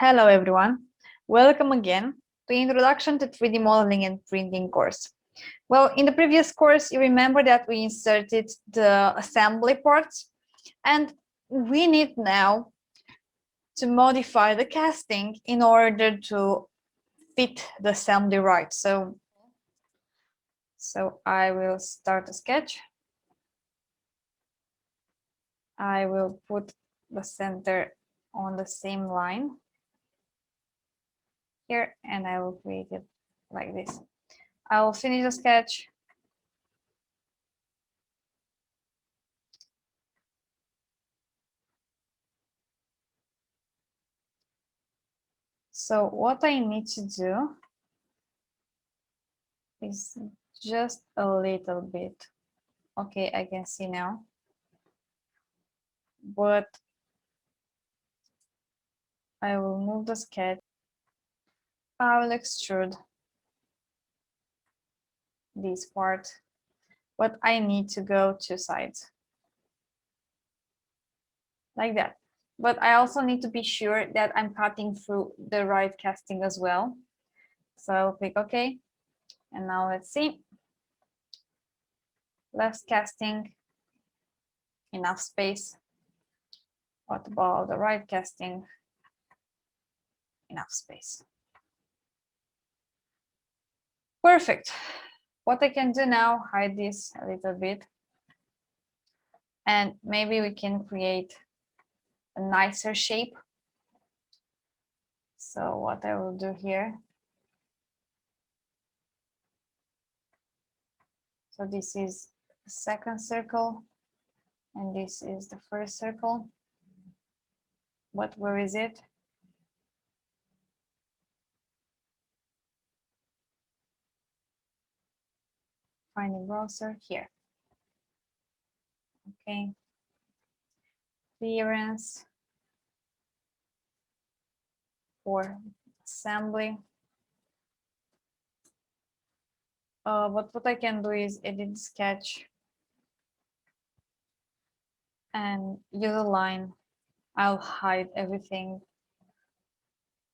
Hello everyone, welcome again to Introduction to 3D Modeling and Printing course. Well, in the previous course, you remember that we inserted the assembly parts, and we need now to modify the casting in order to fit the assembly right. So I will start a sketch. I will put the center on the same line here, and I will create it like this. I will finish the sketch. So what I need to do is just a little bit. Okay, I can see now. But I will move the sketch. I will extrude this part, but I need to go two sides. Like that. But I also need to be sure that I'm cutting through the right casting as well. So I'll click OK. And now let's see. Left casting, enough space. What about the right casting? Enough space. Perfect. What I can do now, hide this a little bit. And maybe we can create a nicer shape. So what I will do here. So this is the second circle, and this is the first circle. But where is it? Find the browser here. Okay. Clearance for assembly. But what I can do is edit sketch and use a line. I'll hide everything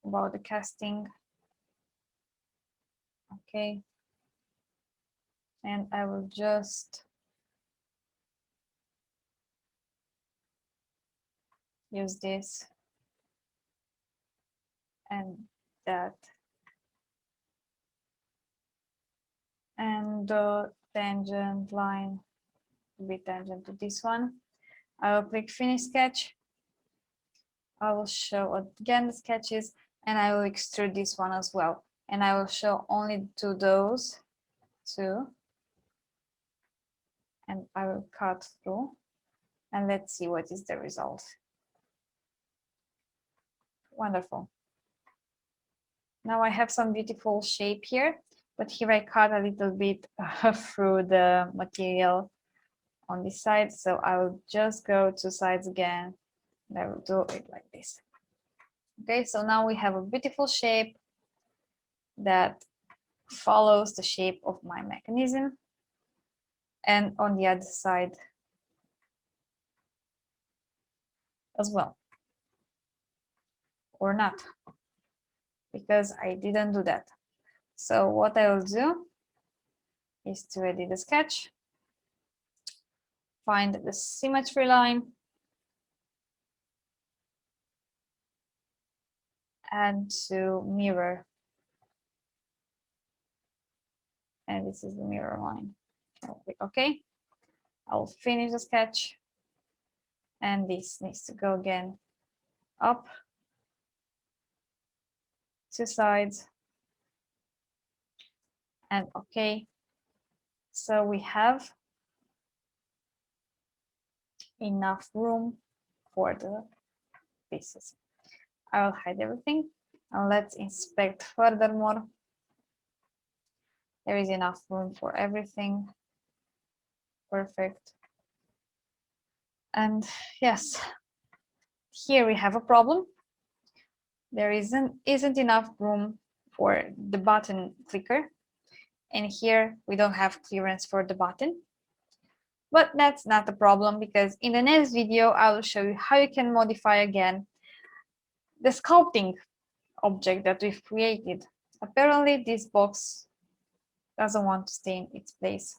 about the casting. Okay. And I will just use this and that. And the tangent line will be tangent to this one. I will click Finish Sketch. I will show again the sketches, and I will extrude this one as well. And I will show only to those two. And I will cut through. And let's see what is the result. Wonderful. Now I have some beautiful shape here, but here I cut a little bit through the material on this side. So I will just go two sides again, and I will do it like this. Okay, so now we have a beautiful shape that follows the shape of my mechanism. And on the other side as well. Or not, because I didn't do that. So what I will do is to edit the sketch, find the symmetry line, and to mirror. And this is the mirror line. I'll click OK. I'll finish the sketch. And this needs to go again up, two sides, and OK. So we have enough room for the pieces. I will hide everything, and let's inspect furthermore. There is enough room for everything. Perfect. And yes, here we have a problem. There isn't enough room for the button clicker. And here we don't have clearance for the button. But that's not a problem, because in the next video, I will show you how you can modify again the sculpting object that we've created. Apparently this box doesn't want to stay in its place.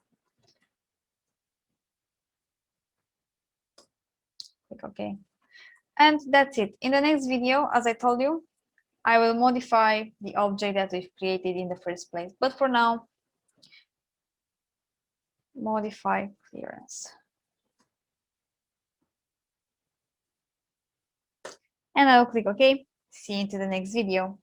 Click OK. And that's it. In the next video, as I told you, I will modify the object that we've created in the first place. But for now, modify clearance. And I will click OK. See you into the next video.